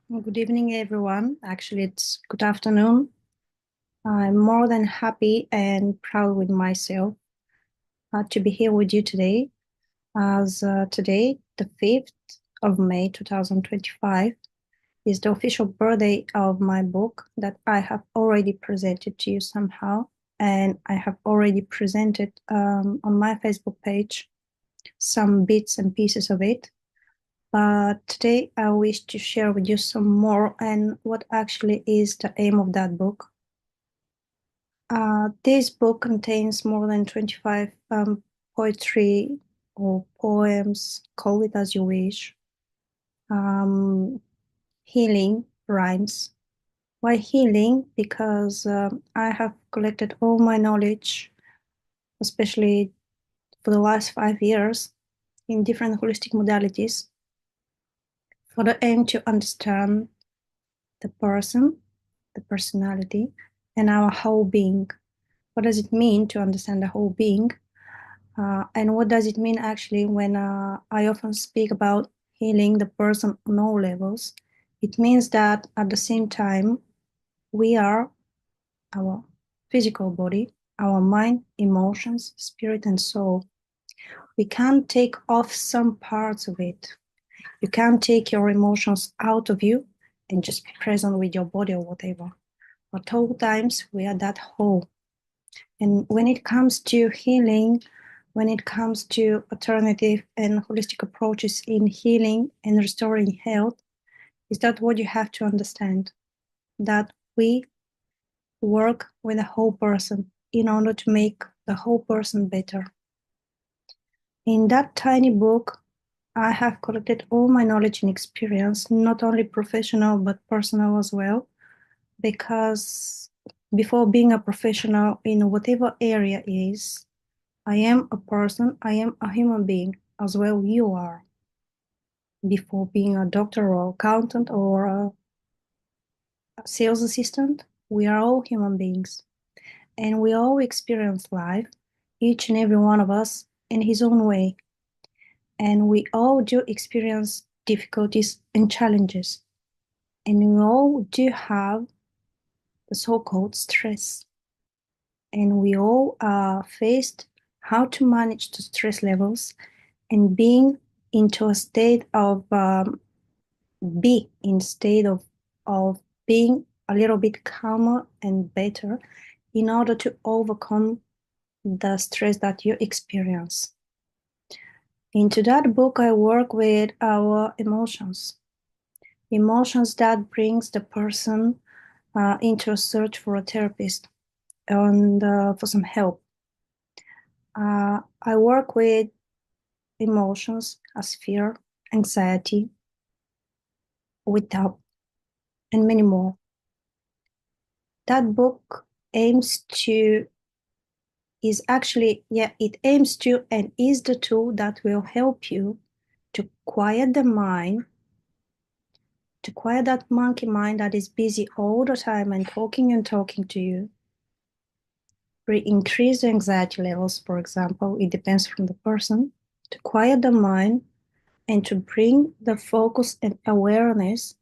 Good evening, everyone. Actually, it's good afternoon. I'm more than happy and proud with myself to be here with you today. As today, the 5th of May 2025, is the official birthday of my book that I have already presented to you somehow. And I have already presented on my Facebook page some bits and pieces of it. But today I wish to share with you some more and what actually is the aim of that book. This book contains more than 25 poetry or poems, call it as you wish, healing rhymes. Why healing? Because I have collected all my knowledge, especially for the last 5 years, in different holistic modalities, for the aim to understand the person, the personality, and our whole being. What does it mean to understand the whole being? And what does it mean actually when I often speak about healing the person on all levels? It means that at the same time, we are our physical body, our mind, emotions, spirit, and soul. We can't take off some parts of it. You can't take your emotions out of you and just be present with your body or whatever. At all times, we are that whole. And when it comes to healing, when it comes to alternative and holistic approaches in healing and restoring health, is that what you have to understand? That we work with the whole person in order to make the whole person better. In that tiny book, I have collected all my knowledge and experience, not only professional but personal as well, because before being a professional in whatever area is, I am a person, I am a human being as well you are. Before being a doctor or accountant or a sales assistant, we are all human beings. And we all experience life, each and every one of us in his own way. And we all do experience difficulties and challenges. And we all do have the so-called stress. And we all are faced how to manage the stress levels and being into a state of of being a little bit calmer and better in order to overcome the stress that you experience. Into that book, I work with our emotions that brings the person into a search for a therapist and for some help. I work with emotions as fear, anxiety, with doubt, and many more. That book aims to is actually, it aims to and is the tool that will help you to quiet the mind, to quiet that monkey mind that is busy all the time and talking to you. Increase the anxiety levels, for example, it depends from the person, to quiet the mind and to bring the focus and awareness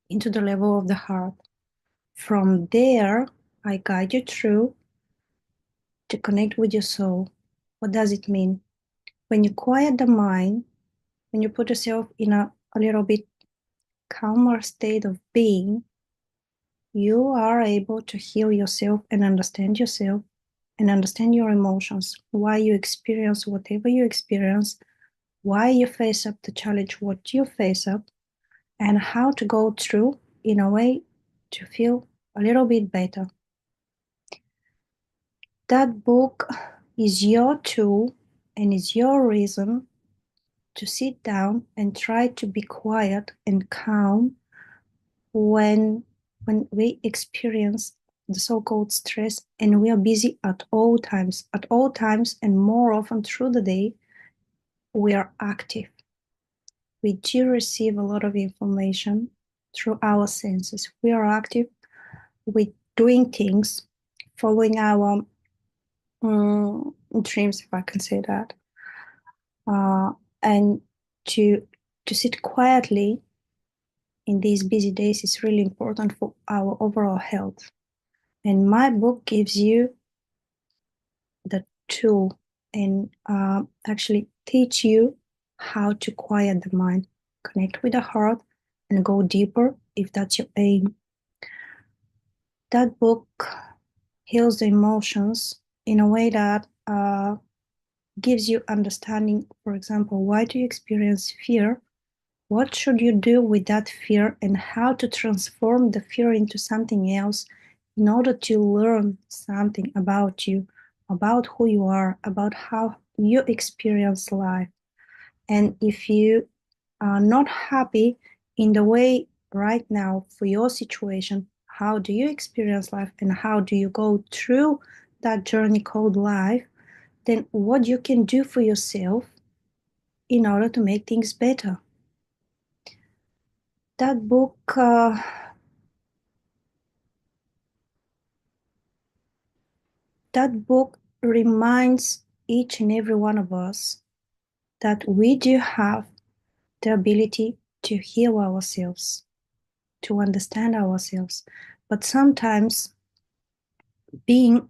into the level of the heart. From there, I guide you through to connect with your soul. What does it mean? When you quiet the mind, when you put yourself in a little bit calmer state of being, you are able to heal yourself and understand your emotions, why you experience whatever you experience, why you face up the challenge, what you face up, and how to go through in a way to feel a little bit better. That book is your tool and is your reason to sit down and try to be quiet and calm when we experience the so-called stress and we are busy at all times and more often through the day. We are active. We do receive a lot of information through our senses. We are active with doing things, following our dreams, if I can say that, and to sit quietly in these busy days is really important for our overall health. And my book gives you the tool and actually teach you how to quiet the mind, connect with the heart, and go deeper if that's your aim. That book heals the emotions in a way that gives you understanding. For example, why do you experience fear? What should you do with that fear, and how to transform the fear into something else in order to learn something about you, about who you are, about how you experience life. And if you are not happy in the way right now for your situation, how do you experience life and how do you go through that journey called life, then what you can do for yourself in order to make things better. That book that book reminds each and every one of us that we do have the ability to heal ourselves, to understand ourselves. But sometimes being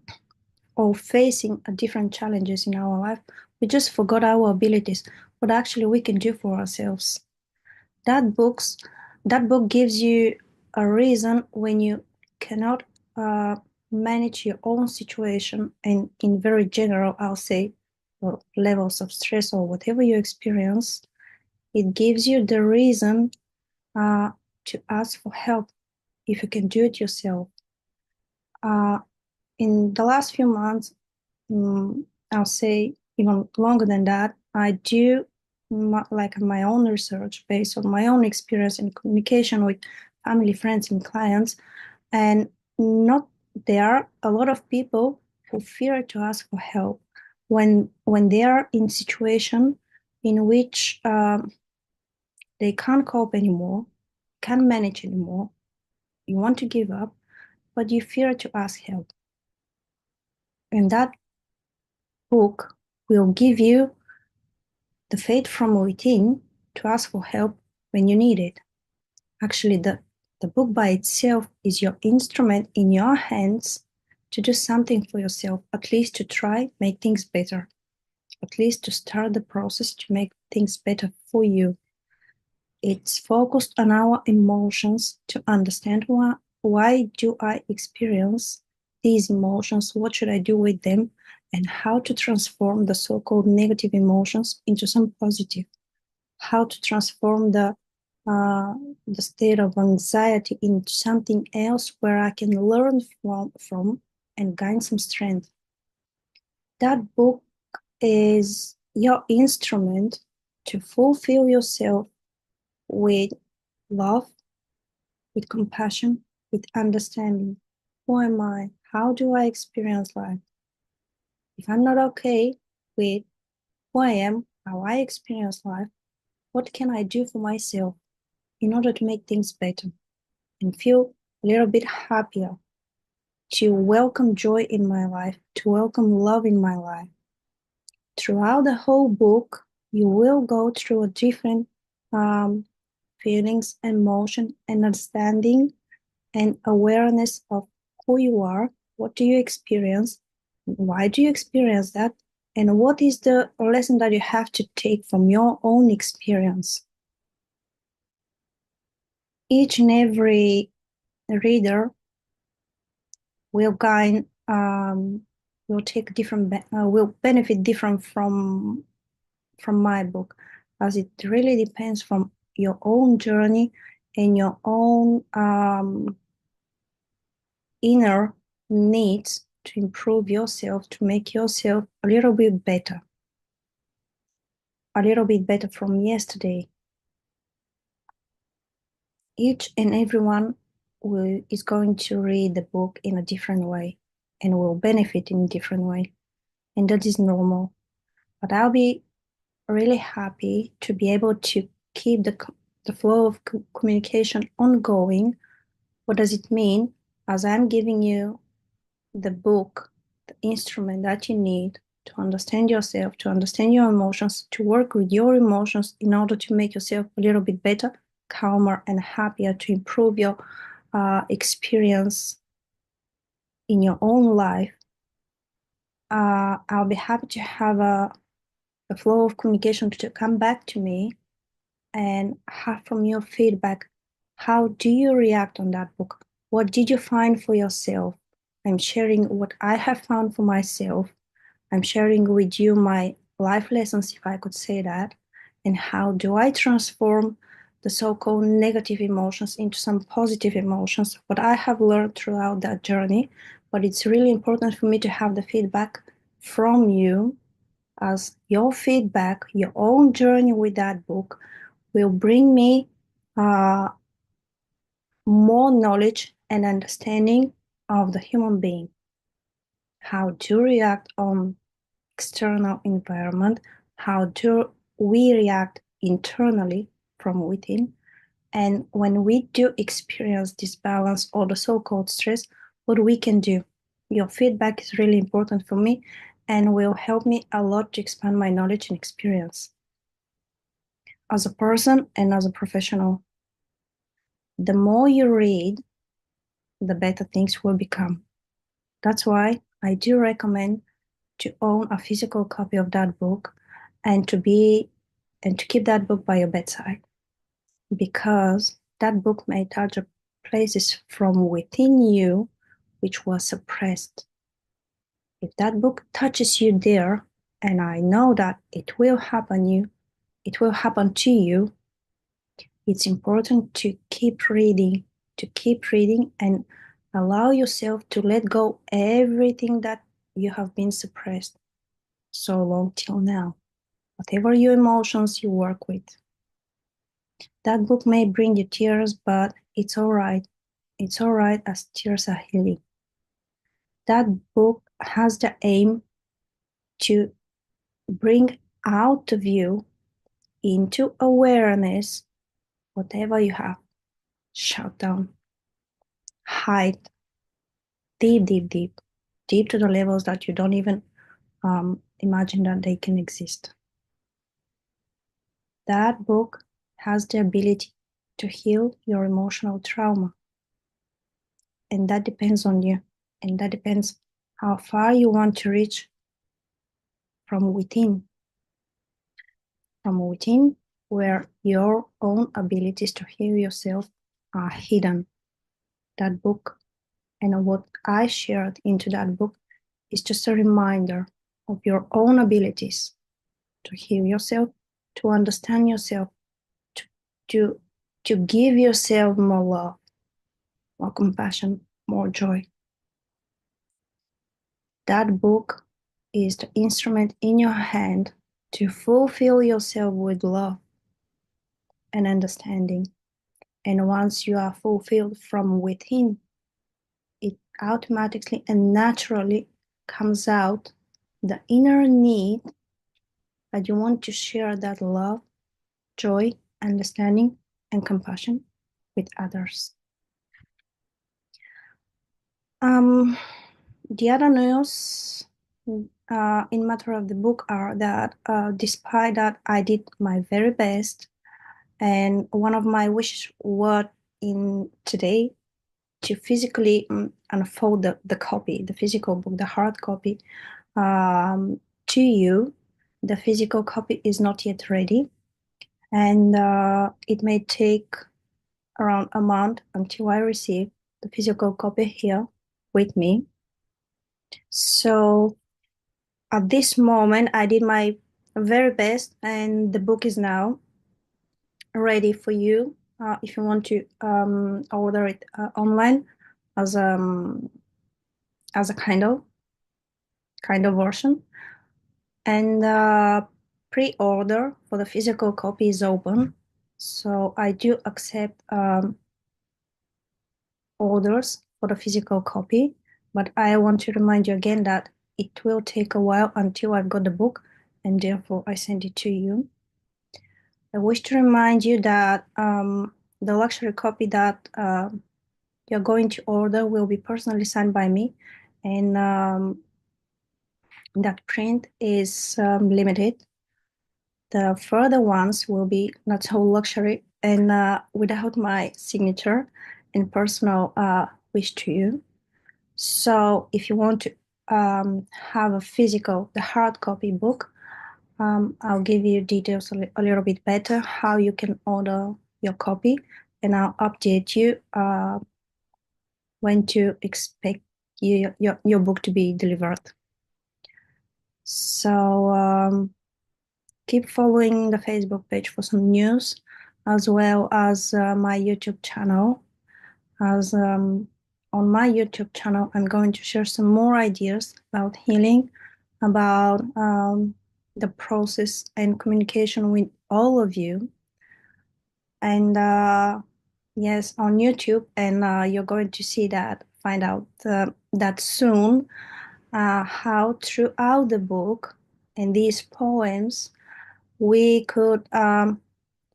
or facing a different challenges in our life, we just forgot our abilities, what actually we can do for ourselves. That books that book gives you a reason when you cannot manage your own situation, and in very general, I'll say, levels of stress or whatever you experience, it gives you the reason to ask for help if you can do it yourself. In the last few months, I'll say even longer than that, I do my own research based on my own experience in communication with family, friends, and clients. And not there are a lot of people who fear to ask for help when they are in situation in which they can't cope anymore, can't manage anymore. You want to give up, but you fear to ask help. And that book will give you the faith from within to ask for help when you need it. Actually, the book by itself is your instrument in your hands to do something for yourself, at least to try make things better, at least to start the process to make things better for you. It's focused on our emotions to understand why do I experience these emotions, what should I do with them, and how to transform the so-called negative emotions into some positive, how to transform the state of anxiety into something else where I can learn from and gain some strength. That book is your instrument to fulfill yourself with love, with compassion, with understanding. Who am I? How do I experience life? If I'm not okay with who I am, how I experience life, what can I do for myself in order to make things better and feel a little bit happier, to welcome joy in my life, to welcome love in my life? Throughout the whole book, you will go through a different feelings, emotion, and understanding and awareness of who you are, what do you experience, why do you experience that, and what is the lesson that you have to take from your own experience. Each and every reader will gain, will take different, will benefit different from my book, as it really depends from your own journey and your own inner needs to improve yourself, to make yourself a little bit better from yesterday. Each and everyone is going to read the book in a different way and will benefit in a different way. And that is normal. But I'll be really happy to be able to keep the flow of communication ongoing. What does it mean? As I'm giving you the book, the instrument that you need to understand yourself, to understand your emotions, to work with your emotions in order to make yourself a little bit better, calmer and happier to improve your experience in your own life, I'll be happy to have a flow of communication to come back to me and have from your feedback. How do you react on that book? What did you find for yourself? I'm sharing what I have found for myself. I'm sharing with you my life lessons, if I could say that, and how do I transform the so-called negative emotions into some positive emotions, what I have learned throughout that journey. But it's really important for me to have the feedback from you, as your feedback, your own journey with that book will bring me more knowledge and understanding of the human being, how to react on external environment, how do we react internally from within. And when we do experience this balance or the so-called stress, what we can do. Your feedback is really important for me and will help me a lot to expand my knowledge and experience as a person and as a professional. The more you read, the better things will become. That's why I do recommend to own a physical copy of that book and to keep that book by your bedside, because that book may touch places from within you which was suppressed. If that book touches you there, and I know that it will happen to you, it's important to keep reading, and allow yourself to let go everything that you have been suppressed so long till now. Whatever your emotions you work with. That book may bring you tears, but it's all right. It's all right, as tears are healing. That book has the aim to bring out of you into awareness whatever you have shut down, hide deep, deep, deep, deep to the levels that you don't even imagine that they can exist. That book has the ability to heal your emotional trauma. And that depends on you. And that depends how far you want to reach from within, where your own abilities to heal yourself are hidden. That book and what I shared into that book is just a reminder of your own abilities to heal yourself, to understand yourself, to, to give yourself more love, more compassion, more joy. That book is the instrument in your hand to fulfill yourself with love and understanding. And once you are fulfilled from within, it automatically and naturally comes out the inner need that you want to share that love, joy, understanding, and compassion with others. The other news in matter of the book are that despite that I did my very best, and one of my wishes was in today to physically unfold the copy, the physical book, the hard copy to you. The physical copy is not yet ready, and it may take around a month until I receive the physical copy here with me. So at this moment, I did my very best, and the book is now ready for you if you want to order it online as a kind of version. And pre-order for the physical copy is open, so I do accept orders for the physical copy, but I want to remind you again that it will take a while until I've got the book, and therefore I send it to you. I wish to remind you that the luxury copy that you're going to order will be personally signed by me, and that print is limited. The further ones will be not so luxury and without my signature and personal wish to you. So if you want to have a physical, the hard copy book, I'll give you details a little bit better how you can order your copy, and I'll update you when to expect your book to be delivered. So keep following the Facebook page for some news, as well as my YouTube channel. As on my YouTube channel, I'm going to share some more ideas about healing, about the process and communication with all of you. And yes, on YouTube, and you're going to see that, find out that soon, how throughout the book and these poems, we could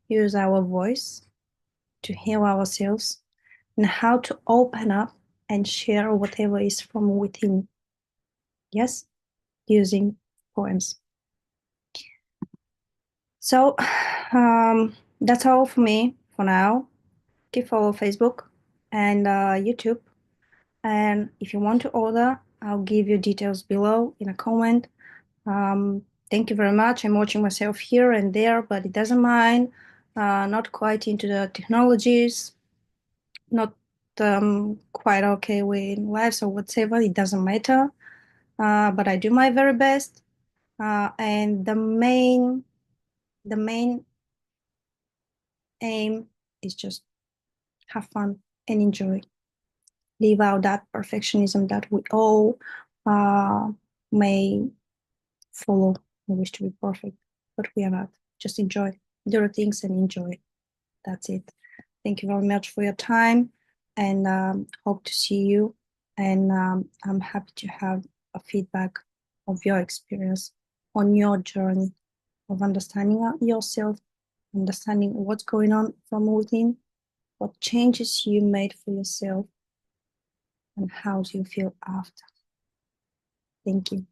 use our voice to heal ourselves, and how to open up and share whatever is from within. Yes, using poems. So that's all for me for now. Keep follow Facebook and YouTube. And if you want to order, I'll give you details below in a comment. Thank you very much. I'm watching myself here and there, but it doesn't mind. Not quite into the technologies, not quite okay with lives or whatever. It doesn't matter. But I do my very best. And the main aim is just have fun and enjoy. Leave out that perfectionism that we all may follow. We wish to be perfect, but we are not. Just enjoy. Do the things and enjoy. That's it. Thank you very much for your time, and hope to see you. And I'm happy to have a feedback of your experience on your journey of understanding yourself, understanding what's going on from within, what changes you made for yourself, and how do you feel after. Thank you.